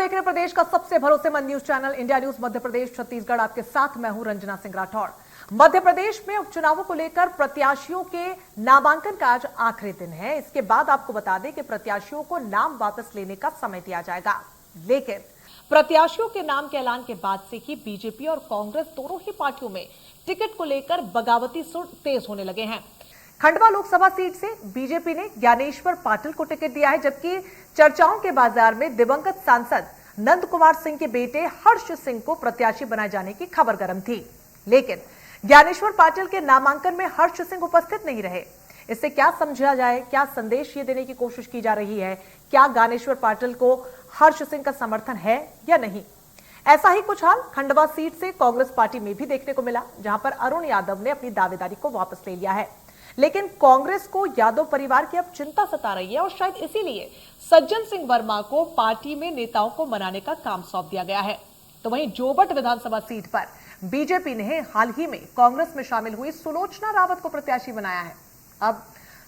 देख रहे हैं प्रदेश का सबसे भरोसेमंद news channel India news Madhya Pradesh Chhattisgarh. आपके साथ मैं हूं रंजना सिंह राठौड़। मध्य प्रदेश में उपचुनावों को लेकर प्रत्याशियों के नामांकन का आज आखिरी दिन है। इसके बाद आपको बता दें कि प्रत्याशियों को नाम वापस लेने का समय दिया जाएगा, लेकिन प्रत्याशियों के नाम के ऐलान के बाद से ही बीजेपी और कांग्रेस दोनों ही पार्टियों में टिकट को लेकर बगावती सुर तेज होने लगे हैं। खंडवा लोकसभा सीट से बीजेपी ने ज्ञानेश्वर पाटिल को टिकट दिया है, जबकि चर्चाओं के बाजार में दिवंगत सांसद नंद कुमार सिंह के बेटे हर्ष सिंह को प्रत्याशी बनाए जाने की खबर गर्म थी। लेकिन ज्ञानेश्वर पाटिल के नामांकन में हर्ष सिंह उपस्थित नहीं रहे। इससे क्या समझा जाए, क्या संदेश ये देने की कोशिश की जा रही है, क्या ज्ञानेश्वर पाटिल को हर्ष सिंह का समर्थन है या नहीं? ऐसा ही कुछ हाल खंडवा सीट से कांग्रेस पार्टी में भी देखने को मिला, जहां पर अरुण यादव ने अपनी दावेदारी को वापस ले लिया है। लेकिन कांग्रेस को यादव परिवार की अब चिंता सता रही है और शायद इसीलिए सज्जन सिंह वर्मा को पार्टी में नेताओं को मनाने का काम सौंप दिया गया है। तो वहीं जोबट विधानसभा सीट पर बीजेपी ने हाल ही में कांग्रेस में शामिल हुई सुलोचना रावत को प्रत्याशी बनाया है। अब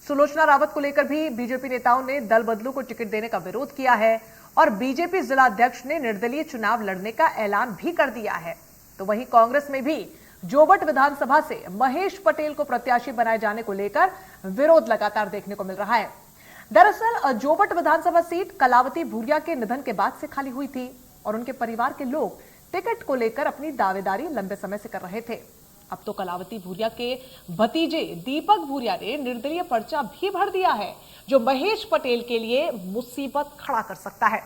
सुलोचना रावत को लेकर भी बीजेपी नेताओं ने दल बदलू को टिकट देने का विरोध किया है और बीजेपी जिला अध्यक्ष ने निर्दलीय चुनाव लड़ने का ऐलान भी कर दिया है। तो वहीं कांग्रेस में भी जोबट विधानसभा से महेश पटेल को प्रत्याशी बनाए जाने को लेकर विरोध लगातार देखने को मिल रहा है। दरअसल जोबट विधानसभा सीट कलावती भूरिया के निधन के बाद से खाली हुई थी और उनके परिवार के लोग टिकट को लेकर अपनी दावेदारी लंबे समय से कर रहे थे। अब तो कलावती भूरिया के भतीजे दीपक भूरिया ने निर्दलीय पर्चा भी भर दिया है, जो महेश पटेल के लिए मुसीबत खड़ा कर सकता है।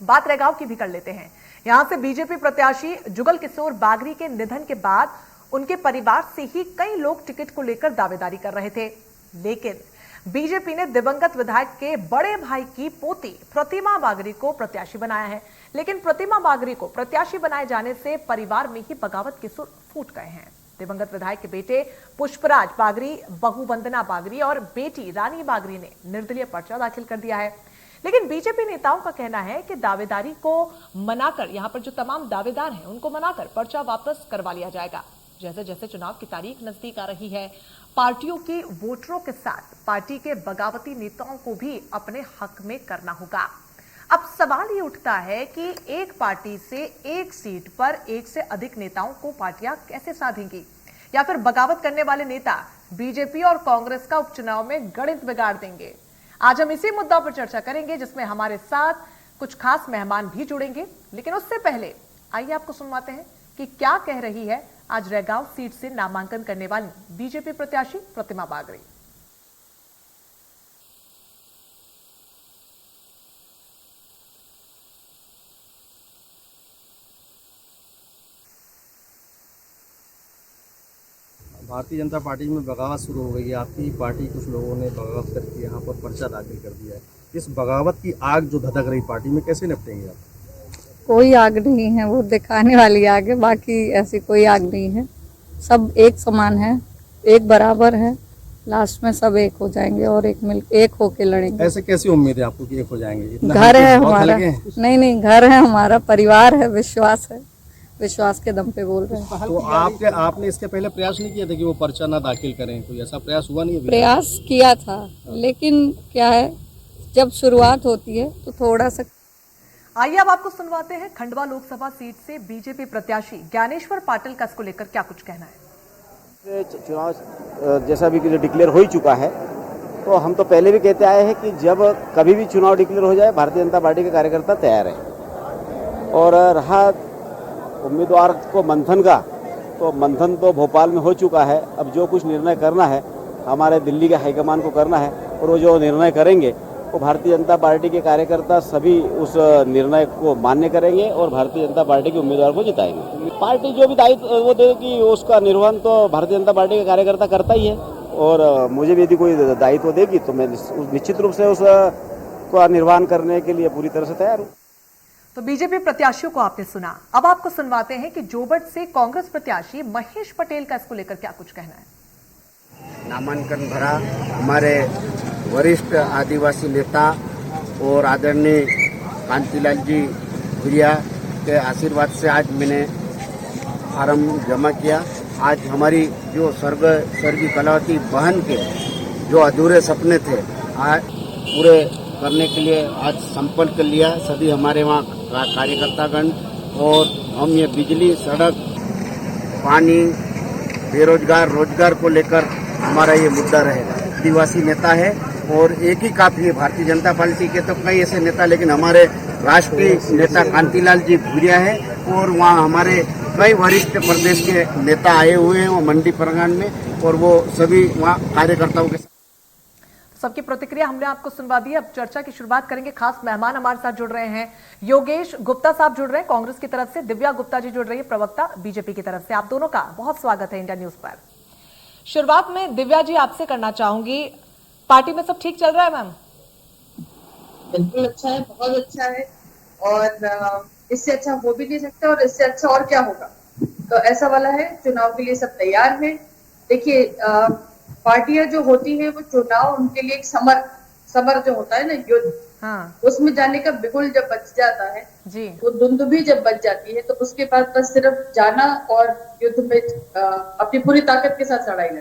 बात रेगांव की भी कर लेते हैं। यहां से बीजेपी प्रत्याशी जुगल किशोर बागरी के निधन के बाद उनके परिवार से ही कई लोग टिकट को लेकर दावेदारी कर रहे थे, लेकिन बीजेपी ने दिवंगत विधायक के बड़े भाई की पोती प्रतिमा बागरी को प्रत्याशी बनाया है। लेकिन प्रतिमा बागरी को प्रत्याशी बनाए जाने से परिवार में ही बगावत के सुर फूट गए हैं। दिवंगत विधायक के बेटे पुष्पराज बागरी, बहू वंदना बागरी और बेटी रानी बागरी ने निर्दलीय पर्चा दाखिल कर दिया है। लेकिन बीजेपी नेताओं का कहना है कि दावेदारी को मनाकर, यहां पर जो तमाम दावेदार हैं उनको मनाकर पर्चा वापस करवा लिया जाएगा। जैसे जैसे चुनाव की तारीख नजदीक आ रही है, पार्टियों की वोटरों के साथ पार्टी के बगावती नेताओं को भी अपने हक में करना होगा। अब सवाल ये उठता है कि एक पार्टी से एक सीट पर एक से अधिक नेताओं को पार्टियां कैसे साधेंगी, या फिर बगावत करने वाले नेता बीजेपी और कांग्रेस का उपचुनाव में गणित बिगाड़ देंगे। आज हम इसी मुद्दा पर चर्चा करेंगे, जिसमें हमारे साथ कुछ खास मेहमान भी जुड़ेंगे। लेकिन उससे पहले आइए आपको सुनवाते हैं कि क्या कह रही है आज रेगांव सीट से नामांकन करने वाली बीजेपी प्रत्याशी प्रतिमा बागरी। भारतीय जनता पार्टी में बगावत शुरू हो गई है। आपकी पार्टी कुछ लोगों ने बगावत करके यहाँ पर पर्चा दाखिल कर दिया है। इस बगावत की आग जो धधक रही पार्टी में, कैसे निपटेंगे आप? कोई आग नहीं है, वो दिखाने वाली आग है, बाकी ऐसी कोई आग नहीं है। सब एक समान है, एक बराबर है। लास्ट में सब एक हो जाएंगे और एक होके लड़ेंगे। ऐसे कैसी उम्मीद है आपको कि एक हो जाएंगे? घर है हमारा, नहीं घर है हमारा, परिवार है, विश्वास है, विश्वास के दम पे बोल रहे हैं। तो आपने इसके पहले प्रयास नहीं किया था कि वो पर्चा ना दाखिल करें? कोई ऐसा प्रयास हुआ नहीं? प्रयास किया था, लेकिन क्या है, जब शुरुआत होती है तो थोड़ा सा। आइए अब आपको सुनवाते हैं खंडवा लोकसभा सीट से बीजेपी प्रत्याशी ज्ञानेश्वर पाटिल का इसको लेकर क्या कुछ कहना है। चुनाव जैसा भी डिक्लेयर हो ही चुका है, तो हम तो पहले भी कहते आए हैं कि जब कभी भी चुनाव डिक्लेयर हो जाए, भारतीय जनता पार्टी के कार्यकर्ता तैयार है। और रहा उम्मीदवार को मंथन का, तो मंथन तो भोपाल में हो चुका है। अब जो कुछ निर्णय करना है हमारे दिल्ली के हाईकमान को करना है, और वो जो निर्णय करेंगे वो भारतीय जनता पार्टी के कार्यकर्ता सभी उस निर्णय को मान्य करेंगे और भारतीय जनता पार्टी के उम्मीदवार को जिताएंगे। पार्टी जो भी दायित्व वो देगी, उसका निर्वहन तो भारतीय जनता पार्टी का कार्यकर्ता करता ही है। और मुझे भी यदि कोई दायित्व देगी तो मैं निश्चित रूप से उसका निर्वहन करने के लिए पूरी तरह से तैयार हूँ। तो बीजेपी प्रत्याशियों को आपने सुना। अब आपको सुनवाते हैं कि जोबट से कांग्रेस प्रत्याशी महेश पटेल का इसको लेकर क्या कुछ कहना है। नामांकन भरा हमारे वरिष्ठ आदिवासी नेता और आदरणीय कांतिलाल जी भूरिया के आशीर्वाद से आज मैंने फार्म जमा किया। आज हमारी जो स्वर्गीय कलावती बहन के जो अधूरे सपने थे आज पूरे करने के लिए आज संपर्क लिया। सभी हमारे वहाँ कार्यकर्तागण, और हम ये बिजली, सड़क, पानी, बेरोजगार, रोजगार को लेकर हमारा ये मुद्दा रहेगा। आदिवासी नेता है और एक ही काफी है, भारतीय जनता पार्टी के तो कई ऐसे नेता, लेकिन हमारे राष्ट्रीय नेता कांतिलाल जी भूरिया है और वहाँ हमारे कई वरिष्ठ प्रदेश के नेता आए हुए हैं वो मंडी परगना में, और वो सभी वहाँ कार्यकर्ताओं के सबकी प्रतिक्रिया हमने आपको सुनवा दी। अब चर्चा की शुरुआत करेंगे। खास मेहमान हमारे साथ जुड़ रहे हैं, योगेश गुप्ता साहब जुड़ रहे हैं कांग्रेस की तरफ से, दिव्या गुप्ता जी जुड़ रही है प्रवक्ता बीजेपी की तरफ से। आप दोनों का बहुत स्वागत है इंडिया न्यूज पर। शुरुआत में दिव्या जी आपसे करना चाहूंगी, पार्टी में सब ठीक चल रहा है मैम? बिल्कुल अच्छा है, बहुत अच्छा है, और इससे अच्छा हो भी नहीं सकता, और इससे अच्छा और क्या होगा। तो ऐसा वाला है, चुनाव के लिए सब तैयार है। देखिए, पार्टियां जो होती है वो चुनाव उनके लिए एक समर जो होता है ना, युद्ध, हाँ। उसमें जाने का बिगुल जब बच जाता है जी। वो दुंदुभी जब बच जाती है, तो उसके बाद बस सिर्फ जाना और युद्ध में अपनी पूरी ताकत के साथ लड़ाई लड़ना।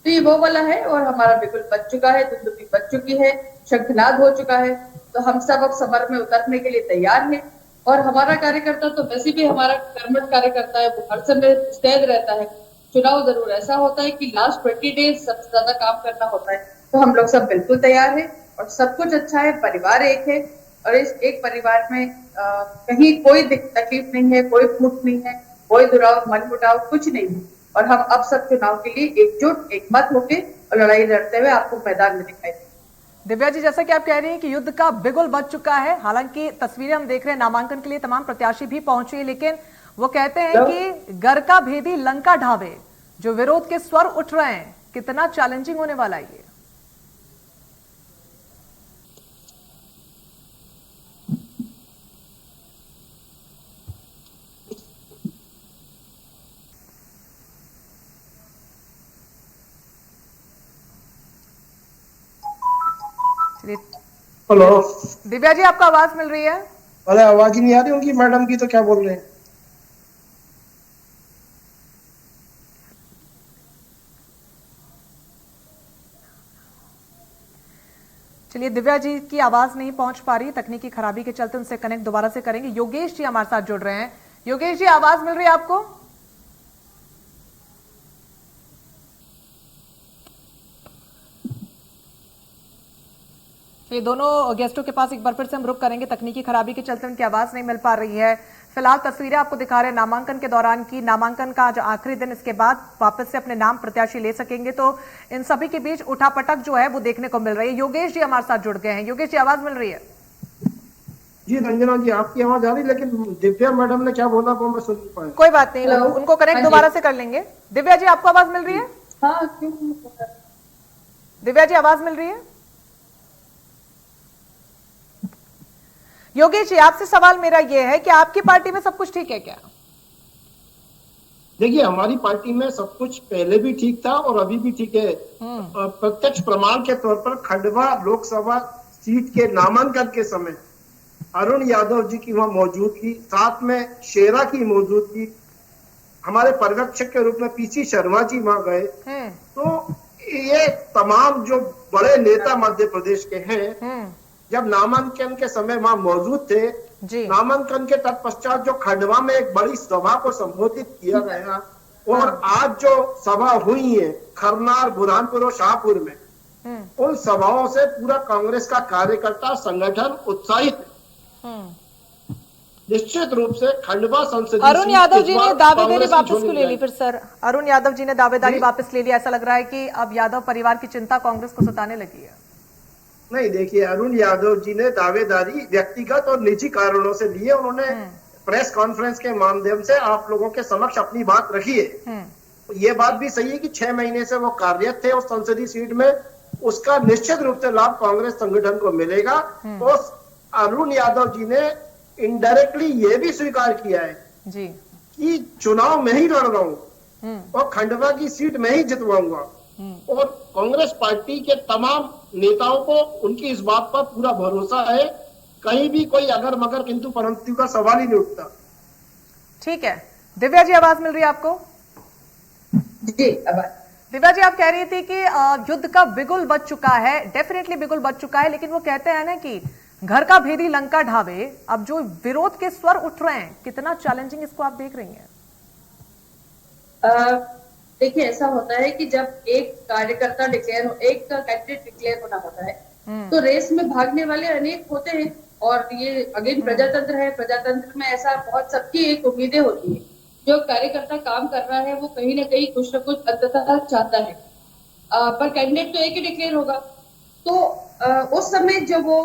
तो ये वो वाला है, और हमारा बिगुल बच चुका है, दुंदुभी बच चुकी है, शंखनाद हो चुका है। तो हम सब अब समर में उतरने के लिए तैयार है। और हमारा कार्यकर्ता तो वैसे भी हमारा कर्मठ कार्यकर्ता है, वो हर समय मुस्तैद रहता है। चुनाव जरूर ऐसा होता है कि लास्ट 20 डेज सबसे ज्यादा काम करना होता है। तो हम लोग सब बिल्कुल तैयार है और सब कुछ अच्छा है, परिवार एक है, और इस एक परिवार में कहीं कोई तकलीफ नहीं है, कोई फूट नहीं है, कोई दुराव, मनमुटाव कुछ नहीं है। और हम अब सब चुनाव के लिए एकजुट, एकमत होके और लड़ाई लड़ते हुए आपको मैदान में दिखाई देंगे। दिव्या जी, जैसा कि आप कह रही हैं कि युद्ध का बिगुल बच चुका है, हालांकि तस्वीरें हम देख रहे हैं, नामांकन के लिए तमाम प्रत्याशी भी पहुंचे, लेकिन वो कहते हैं कि घर का भेदी लंका ढाबे, जो विरोध के स्वर उठ रहे हैं, कितना चैलेंजिंग होने वाला है ये? हेलो दिव्या जी, आपको आवाज मिल रही है? अरे आवाज ही नहीं आ रही उनकी, मैडम की, तो क्या बोल रहे हैं? चलिए, दिव्या जी की आवाज नहीं पहुंच पा रही, तकनीकी खराबी के चलते उनसे कनेक्ट दोबारा से करेंगे। योगेश जी हमारे साथ जुड़ रहे हैं। योगेश जी, आवाज मिल रही है आपको? तो ये दोनों गेस्टों के पास एक बार फिर से हम रुक करेंगे, तकनीकी खराबी के चलते उनकी आवाज नहीं मिल पा रही है। फिलहाल तस्वीरें आपको दिखा रहे हैं नामांकन के दौरान की, नामांकन का आज आखिरी दिन, इसके बाद वापस से अपने नाम प्रत्याशी ले सकेंगे। तो इन सभी के बीच उठापटक जो है वो देखने को मिल रही है। योगेश जी हमारे साथ जुड़ गए हैं। योगेश जी, आवाज मिल रही है? जी रंजना जी, आपकी आवाज आ रही, लेकिन दिव्या मैडम ने क्या बोला वो मैं सुन नहीं पाया। कोई बात नहीं, उनको कनेक्ट दोबारा से कर लेंगे। दिव्या जी, आपको आवाज मिल रही है? हाँ, क्यों? दिव्या जी, आवाज मिल रही है? योगेश जी, आपसे सवाल मेरा यह है कि आपकी पार्टी में सब कुछ ठीक है क्या? देखिए, हमारी पार्टी में सब कुछ पहले भी ठीक था और अभी भी ठीक है। प्रत्यक्ष प्रमाण के तौर पर खंडवा लोकसभा सीट के नामांकन के समय अरुण यादव जी की वहां मौजूदगी, साथ में शेरा की मौजूदगी, हमारे पर्यवेक्षक के रूप में पीसी शर्मा जी वहां गए। तो ये तमाम जो बड़े नेता मध्य प्रदेश के हैं, जब नामांकन के समय वहां मौजूद थे, नामांकन के तत्पश्चात जो खंडवा में एक बड़ी सभा को संबोधित किया गया, और आज जो सभा हुई है खरनार, बुरहानपुर और शाहपुर में, उन सभाओं से पूरा कांग्रेस का कार्यकर्ता संगठन उत्साहित है। निश्चित रूप से खंडवा संसदीय अरुण यादव जी ने दावेदारी वापस क्यों ले ली फिर सर? अरुण यादव जी ने दावेदारी वापस ले ली, ऐसा लग रहा है कि अब यादव परिवार की चिंता कांग्रेस को सताने लगी है। नहीं, देखिए, अरुण यादव जी ने दावेदारी व्यक्तिगत और निजी कारणों से लिए। उन्होंने प्रेस कॉन्फ्रेंस के माध्यम से आप लोगों के समक्ष अपनी बात रखी है। ये बात भी सही है कि 6 महीने से वो कार्यरत थे उस संसदीय सीट में, उसका निश्चित रूप से लाभ कांग्रेस संगठन को मिलेगा। तो अरुण यादव जी ने इनडायरेक्टली ये भी स्वीकार किया है जी कि चुनाव में ही लड़ रहा हूं और खंडवा की सीट में ही जितवाऊंगा। और कांग्रेस पार्टी के तमाम नेताओं को उनकी इस बात पर पूरा भरोसा है, कहीं भी कोई अगर मगर किंतु परंतु का सवाल ही नहीं उठता। ठीक है, दिव्या जी, आवाज मिल रही है आपको? जी, आवाज। दिव्या जी, आप कह रही थी कि युद्ध का बिगुल बच चुका है, डेफिनेटली बिगुल बच चुका है, लेकिन वो कहते हैं ना कि घर का भेदी लंका ढावे, अब जो विरोध के स्वर उठ रहे हैं, कितना चैलेंजिंग इसको आप देख रही हैं? देखिए, ऐसा होता है कि जब एक कार्यकर्ता एक कैंडिडेट डिक्लेयर होना होता है, तो रेस में भागने वाले अनेक होते हैं। और ये अगेन प्रजातंत्र है, प्रजातंत्र में ऐसा बहुत सबकी एक उम्मीदें होती है। जो कार्यकर्ता काम कर रहा है वो कहीं ना कहीं कुछ न कुछ अंततः चाहता है, पर कैंडिडेट तो एक ही डिक्लेयर होगा। तो उस समय जब वो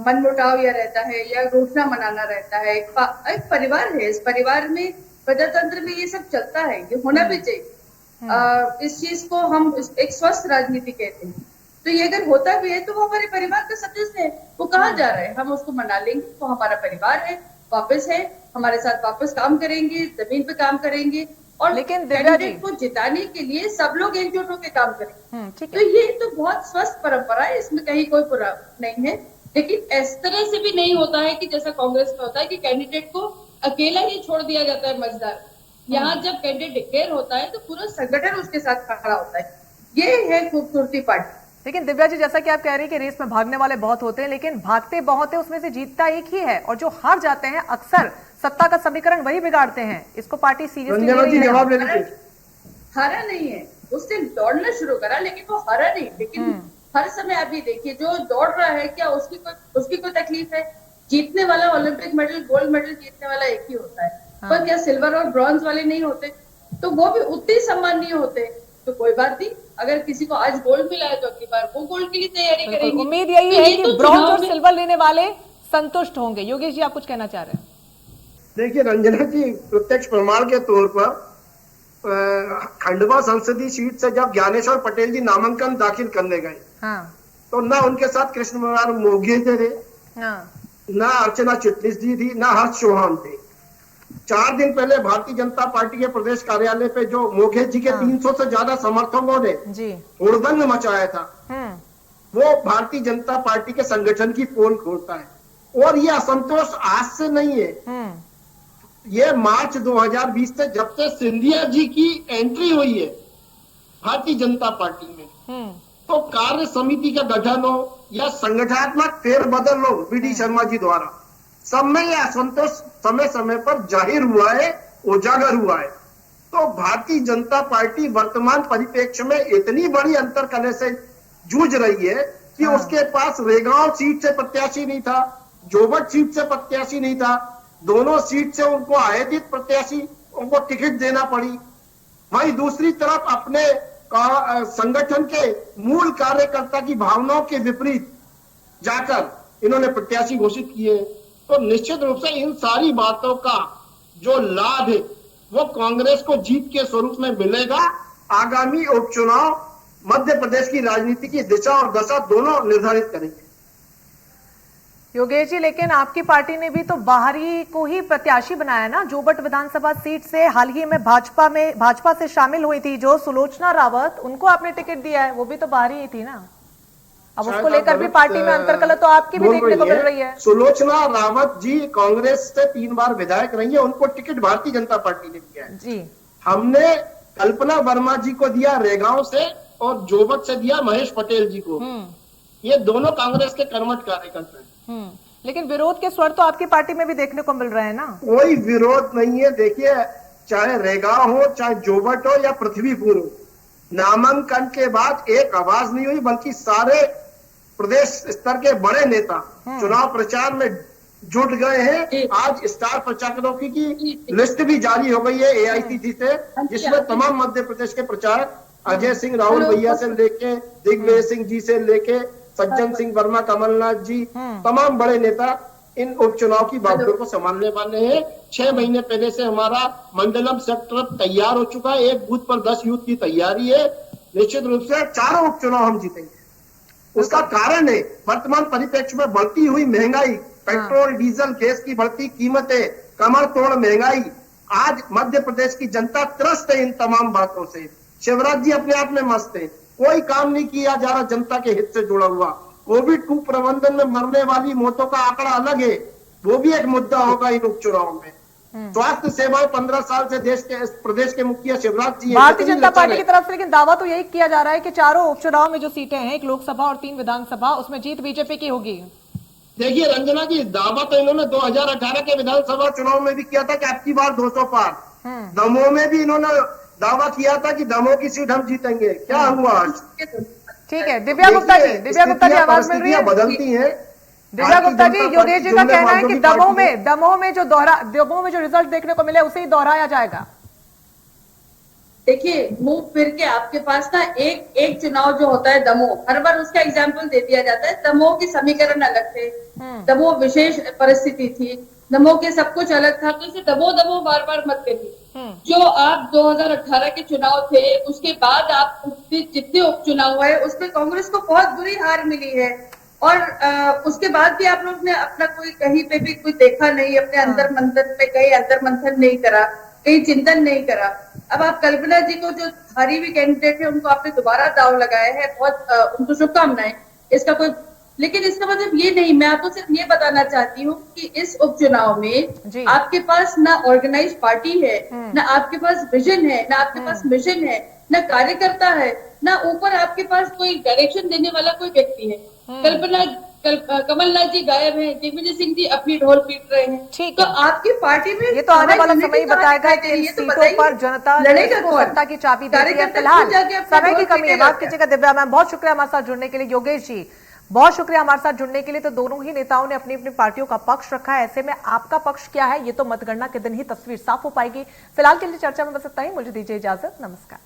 मनमुटाव या रहता है या घोषणा मनाना रहता है, एक परिवार है, इस परिवार में प्रजातंत्र में ये सब चलता है, ये होना भी चाहिए। इस चीज को हम एक स्वस्थ राजनीति कहते हैं। तो ये अगर होता भी है तो वो हमारे परिवार का सदस्य है, वो कहाँ जा रहा है, हम उसको मना लेंगे, वो हमारा परिवार है, वापस है, हमारे साथ वापस काम करेंगे, जमीन पे काम करेंगे। और लेकिन कैंडिडेट को जिताने के लिए सब लोग एकजुट होकर काम करेंगे। ठीक तो ये तो बहुत स्वस्थ परंपरा है, इसमें कहीं कोई बुरा नहीं है। लेकिन इस तरह से भी नहीं होता है कि जैसा कांग्रेस में होता है कि कैंडिडेट को अकेला ही छोड़ दिया जाता है मजदार। यहाँ जब कैंडिडेट डिक्लेयर होता है तो पूरा संगठन उसके साथ खड़ा होता है। ये है खूबसूरती पार्टी। लेकिन दिव्या जी, जैसा कि आप कह रही हैं कि रेस में भागने वाले बहुत होते हैं, लेकिन भागते बहुत है, उसमें से जीतता एक ही है, और जो हार जाते हैं अक्सर सत्ता का समीकरण वही बिगाड़ते हैं। इसको पार्टी सीरियसली जवाब ले लीजिए। हारा नहीं है, उसने दौड़ना शुरू करा, लेकिन वो हारा नहीं। लेकिन हर समय आप ये देखिए, जो दौड़ रहा है, क्या उसकी कोई तकलीफ है? जीतने वाला ओलंपिक मेडल, गोल्ड मेडल जीतने वाला एक ही होता है। पर क्या सिल्वर और ब्रॉन्ज वाले नहीं होते? तो वो भी उतने सम्मानीय होते। तो कोई बात नहीं, अगर किसी को आज गोल्ड मिला है तो अगली बार वो गोल्ड के लिए तैयारी करेंगे। उम्मीद यही है कि ब्रॉन्ज और सिल्वर लेने वाले संतुष्ट होंगे। योगेश जी, आप कुछ कहना चाह रहे हैं? देखिए रंजना जी, प्रत्यक्ष प्रमाण के तौर पर खंडवा संसदीय सीट से जब ज्ञानेश्वर पटेल जी नामांकन दाखिल करने गए, तो ना उनके साथ कृष्ण कुमार मोघे थे, ना अर्चना चिटनिस जी थी, ना हर्ष चौहान थे। 4 दिन पहले भारतीय जनता पार्टी के प्रदेश कार्यालय पे जो मोघे जी के 300 से ज्यादा समर्थकों ने हुड़दंग मचाया था, वो भारतीय जनता पार्टी के संगठन की पोल खोलता है। और ये असंतोष आज से नहीं है, ये मार्च 2020 से जब से सिंधिया जी की एंट्री हुई है भारतीय जनता पार्टी में, तो कार्य समिति का गठन हो या संगठनात्मक फेरबदल हो बीडी शर्मा जी द्वारा, सब में यह असंतोष समय समय पर जाहिर हुआ है, उजागर हुआ है। तो भारतीय जनता पार्टी वर्तमान परिप्रेक्ष्य में इतनी बड़ी अंतरकलह से जूझ रही है कि उसके पास रेगांव सीट से प्रत्याशी नहीं था, जोबट सीट से प्रत्याशी नहीं था, दोनों सीट से उनको आयोजित प्रत्याशी उनको टिकट देना पड़ी। वहीं दूसरी तरफ अपने संगठन के मूल कार्यकर्ता की भावनाओं के विपरीत जाकर इन्होंने प्रत्याशी घोषित किए। तो निश्चित रूप से इन सारी बातों का जो लाभ है वो कांग्रेस को जीत के स्वरूप में मिलेगा। आगामी उपचुनाव मध्य प्रदेश की राजनीति की दिशा और दशा दोनों निर्धारित करेंगे। योगेश जी, लेकिन आपकी पार्टी ने भी तो बाहरी को ही प्रत्याशी बनाया ना। जोबट विधानसभा सीट से हाल ही में भाजपा से शामिल हुई थी जो सुलोचना रावत, उनको आपने टिकट दिया है, वो भी तो बाहरी ही थी ना। अब उसको लेकर भी पार्टी में अंतरकलह तो आपकी भी देखने को मिल रही है। सुलोचना रावत जी कांग्रेस से 3 बार विधायक रही है, उनको टिकट भारतीय जनता पार्टी ने दिया है जी। हमने कल्पना वर्मा जी को दिया रेगांव से और जोबट से दिया महेश पटेल जी को। ये दोनों कांग्रेस के कर्मठ कार्यकर्ता हैं। लेकिन विरोध के स्वर तो आपकी पार्टी में भी देखने को मिल रहे हैं ना। कोई विरोध नहीं है। देखिए, चाहे रेगांव हो, चाहे जोबट हो या पृथ्वीपुर हो, नामांकन के बाद एक आवाज नहीं हुई, बल्कि सारे प्रदेश स्तर के बड़े नेता चुनाव प्रचार में जुट गए हैं। आज स्टार प्रचारकों की लिस्ट भी जारी हो गई है एआईसीसी से, जिसमें तमाम मध्य प्रदेश के प्रचारक अजय सिंह राहुल भैया से लेके दिग्विजय सिंह जी से लेके सज्जन सिंह वर्मा, कमलनाथ जी, तमाम बड़े नेता इन उपचुनाव की बागडोर को संभालने वाले हैं। 6 महीने पहले से हमारा मंडलम सेक्टर तैयार हो चुका है, एक बूथ पर 10 यूथ की तैयारी है। निश्चित रूप से 4 उपचुनाव हम जीतेंगे। उसका कारण है वर्तमान परिप्रेक्ष्य में बढ़ती हुई महंगाई, पेट्रोल डीजल गैस की बढ़ती कीमतें, कमर तोड़ महंगाई। आज मध्य प्रदेश की जनता त्रस्त है इन तमाम बातों से। शिवराज जी अपने आप में मस्त है, कोई काम नहीं किया जा रहा जनता के हित से जुड़ा हुआ। कोविड प्रबंधन में मरने वाली मौतों का आंकड़ा अलग है, वो भी एक मुद्दा होगा इन उपचुनाव में। स्वास्थ्य सेवाएं 15 साल से देश के प्रदेश के मुखिया शिवराज जी भारतीय जनता पार्टी की तरफ से, लेकिन दावा तो यही किया जा रहा है कि चारों उपचुनाव में जो सीटें हैं, एक लोकसभा और 3 विधानसभा, उसमें जीत बीजेपी की होगी। देखिए रंजना जी, दावा तो इन्होंने 2018 के विधानसभा चुनाव में भी किया था कि आपकी बार 200 पार। दमोह में भी इन्होंने दावा किया था कि दमोह की सीट हम जीतेंगे। क्या हुआ आज? ठीक है दिव्या गुप्ता जी, दिव्या गुप्ता जी आवाज मिल रही है? बदलती हैं। दिव्या गुप्ता जी, योगेश जी का कहना है कि दमोह में जो रिजल्ट देखने को मिले उसे ही दोहराया जाएगा। देखिए मुंह फिर के आपके पास ना एक चुनाव जो होता है दमोह, हर बार उसका एग्जाम्पल दे दिया जाता है। दमोह की समीकरण अलग थे, दमोह विशेष परिस्थिति थी, दमोह के सब कुछ अलग था, तो इसे दमोह बार बार मत करिए। जो आप 2018 के चुनाव थे उसके बाद आप जितने उपचुनाव हुए उसमें कांग्रेस को बहुत बुरी हार मिली है, और उसके बाद भी आप लोग ने अपना कोई कहीं पे भी कोई देखा नहीं, अपने अंदर मंथन पे कहीं अंदर मंथन नहीं करा, कहीं चिंतन नहीं करा। अब आप कल्पना जी को जो हारी हुई कैंडिडेट है उनको आपने दोबारा दाव लगाया है, बहुत उनको शुभकामनाएं। इसका कोई, लेकिन इसका मतलब ये नहीं, मैं आपको सिर्फ ये बताना चाहती हूँ कि इस उपचुनाव में आपके पास ना ऑर्गेनाइज पार्टी है, ना आपके पास विजन है, ना आपके पास मिशन है, ना कार्यकर्ता है, ना ऊपर आपके पास कोई डायरेक्शन देने वाला कोई व्यक्ति है। कमलनाथ जी गायब हैं, दिग्विजय सिंह जी अपनी ढोल पीट रहे हैं। तो आपकी पार्टी में ये तो आने वाला समय ही बताएगा कि इन सीटों पर जनता किसको सत्ता की चाबी देती है। फिलहाल समय की कमी है, माफ कीजिएगा दिव्या मैम। बहुत शुक्रिया हमारे साथ जुड़ने के लिए। योगेश जी बहुत शुक्रिया हमारे साथ जुड़ने के लिए। तो दोनों ही नेताओं ने अपनी अपनी पार्टियों का पक्ष रखा है, ऐसे में आपका पक्ष क्या है ये तो मतगणना के दिन ही तस्वीर साफ हो पाएगी। फिलहाल के लिए चर्चा में बस इतना ही, मुझे दीजिए इजाजत, नमस्कार।